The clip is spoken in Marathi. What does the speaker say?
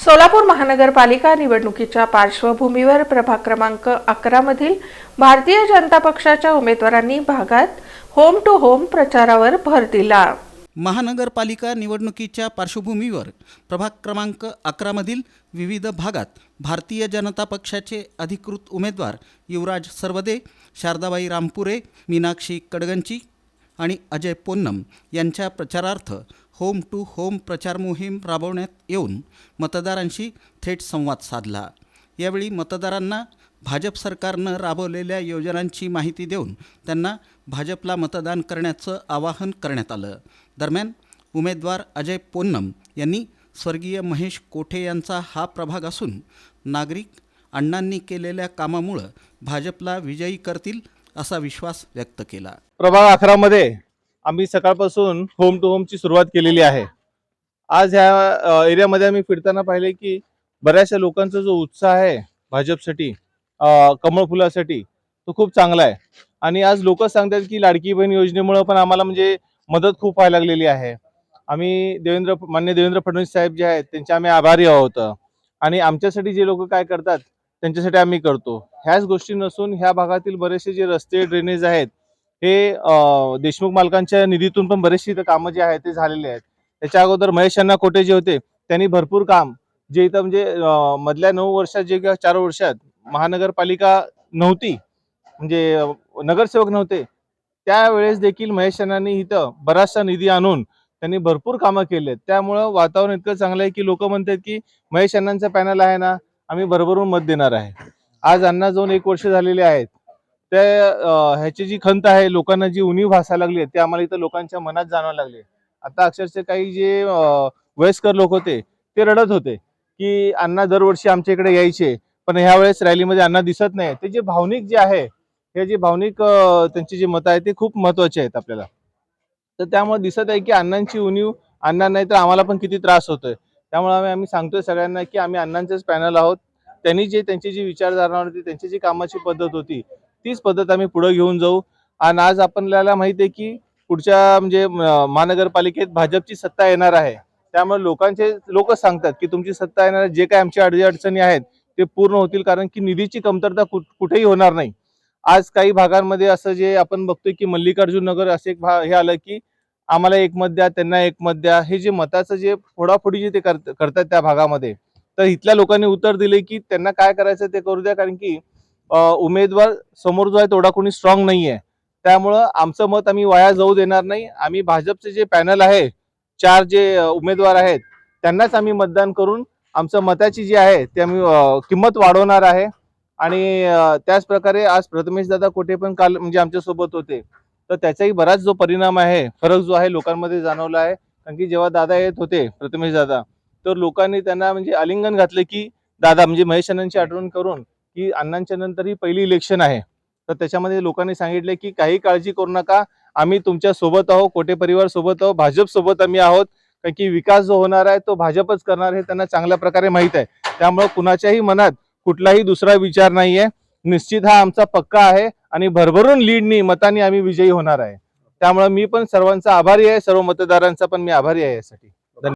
सोलापूर महानगरपालिका निवडणुकीच्या पार्श्वभूमीवर प्रभाग क्रमांक 11 मधील भारतीय जनता पक्षाच्या उमेदवारांनी भागात होम टू होम प्रचारावर भर दिला। महानगरपालिका निवडणुकीच्या पार्श्वभूमीवर प्रभाग क्रमांक 11 मधील विविध भागात भारतीय जनता पक्षाचे अधिकृत उमेदवार युवराज सरवदे, शारदाबाई रामपुरे, मीनाक्षी कडगंची आणि अजय पोन्नम यांच्या प्रचारार्थ होम टू होम प्रचार मोहीम राबवण्यात येऊन मतदारांशी थेट संवाद साधला। यावेळी मतदारांना भाजप सरकारनं राबवलेल्या योजनांची माहिती देऊन त्यांना भाजपला मतदान करण्याचं आवाहन करण्यात आलं। दरम्यान उमेदवार अजय पोन्नम यांनी स्वर्गीय महेश कोठे यांचा हा प्रभाग असून नागरिक अण्णांनी केलेल्या कामामुळे भाजपला विजयी करतील असा विश्वास व्यक्त केला। प्रभाग 11 मध्ये आम्ही सकाळपासून होम टू होमची सुरुवात केलेली आहे। आज ह्या एरियामध्ये आम्ही फिरताना पाहिले की बऱ्याचशा लोकांचा जो उत्साह आहे भाजपसाठी, कमळ फुलासाठी, तो खूप चांगला आहे। आणि आज लोक सांगतात की लाडकी बहीण योजनेमुळे पण आम्हाला म्हणजे मदत खूप व्हायला लागलेली आहे। आम्ही माननीय देवेंद्र फडणवीस साहेब जे आहेत त्यांचे आम्ही आभारी आहोत आणि आमच्यासाठी जे लोक काय करतात त्यांच्यासाठी आम्ही करतो। ह्याच गोष्टी नसून ह्या भागातील बरेचसे जे रस्ते, ड्रेनेज आहेत हे देशमुख मालकांच्या निधीतून पण बरेचसे कामं जे आहेत ते झालेले आहेत। त्याच्या अगोदर महेश अण्णा कोठे जे होते त्यांनी भरपूर काम जे इथं म्हणजे मधल्या 9 वर्षात जे किंवा 4 वर्षात महानगरपालिका नव्हती, म्हणजे नगरसेवक नव्हते, त्यावेळेस देखील महेश अण्णांनी इथं बराचसा निधी आणून त्यांनी भरपूर कामं केलेत। त्यामुळे वातावरण इतकं चांगलं आहे की लोक म्हणतात की महेश अण्णांचा पॅनल आहे ना, आम्ही भरभरून मत देणार आहे। आज अण्णा जाऊन 1 वर्ष झालेले आहेत, ह्याची जी खंत आहे, लोकांना जी उणीव भासायला लागली ते आम्हाला इथं लोकांच्या मनात जाणवायला लागले। आता अक्षरशः काही जे वयस्कर लोक होते ते रडत होते की अण्णा दरवर्षी आमच्या इकडे यायचे, पण ह्या वेळेस रॅलीमध्ये अण्णा दिसत नाही। ते जे भावनिक जे आहे, हे जे भावनिक त्यांची जी मतं आहे ते खूप महत्त्वाचे आहेत आपल्याला। तर त्यामुळे दिसत आहे की अण्णांची उणीव, अण्णा नाही तर आम्हाला पण किती त्रास होतोय। त्यामुळे आम्ही सांगतोय सगळ्यांना की आम्ही अण्णांचेच पॅनल आहोत। त्यांनी जे त्यांची जी विचारधारणा होती, त्यांची जी कामाची पद्धत होती, तीच पद्धत आम्ही पुढे घेऊन जाऊ। आणि आज आपल्याला माहिती आहे की पुढच्या म्हणजे महानगरपालिकेत भाजपची सत्ता येणार आहे। त्यामुळे लोक सांगतात की तुमची सत्ता येणार, जे काही आमच्या अडचणी आहेत ते पूर्ण होतील, कारण की निधीची कमतरता कुठेही होणार नाही। आज काही भागांमध्ये असं जे आपण बघतोय की मल्लिकार्जुन नगर असे एक हे आलं की आम्हाला 1 मत द्या, त्यांना 1 मत द्या, हे जे मताचं जे फोडाफोडी जे ते करतात त्या भागामध्ये, तर इथल्या लोकांनी उत्तर दिले की त्यांना काय करायचं ते करू द्या, कारण की उमेदवार समोर जो आहे तेवढा कोणी स्ट्रॉंग नाही आहे। त्यामुळं आमचं मत आम्ही वाया जाऊ देणार नाही। आम्ही भाजपचे जे पॅनल आहे, 4 जे उमेदवार आहेत त्यांनाच आम्ही मतदान करून आमचं मताची जी आहे ते आम्ही किंमत वाढवणार आहे। आणि त्याच प्रकारे आज प्रथमेश दादा कोठे पण काल म्हणजे आमच्या सोबत होते, तर त्याचाही बराच जो परिणाम आहे, फरक जो आहे लोकांमध्ये जाणवला आहे। कारण की जेव्हा दादा येत होते, प्रथमेश दादा, तर लोकांनी त्यांना म्हणजे आलिंगन घातले की दादा, म्हणजे महेश अण्णांची आठवण करून की अण्णांच्या नंतर ही पहिली इलेक्शन आहे। तर त्याच्यामध्ये लोकांनी सांगितले की काही काळजी करू नका, आम्ही तुमच्या सोबत आहोत, कोठे परिवार सोबत आहोत, भाजप सोबत आम्ही आहोत, कारण की विकास जो होणार आहे तो भाजपच करणार हे त्यांना चांगल्या प्रकारे माहित आहे। त्यामुळे कुणाच्याही मनात कुठलाही दुसरा विचार नाहीये। निश्चित हा आमचा पक्का आहे आणि भरभरून लीडनी मतांनी आम्ही विजयी होणार आहे। त्यामुळे मी पण सर्वांचा आभारी आहे, सर्व मतदारांचा पण मी आभारी आहे यासाठी।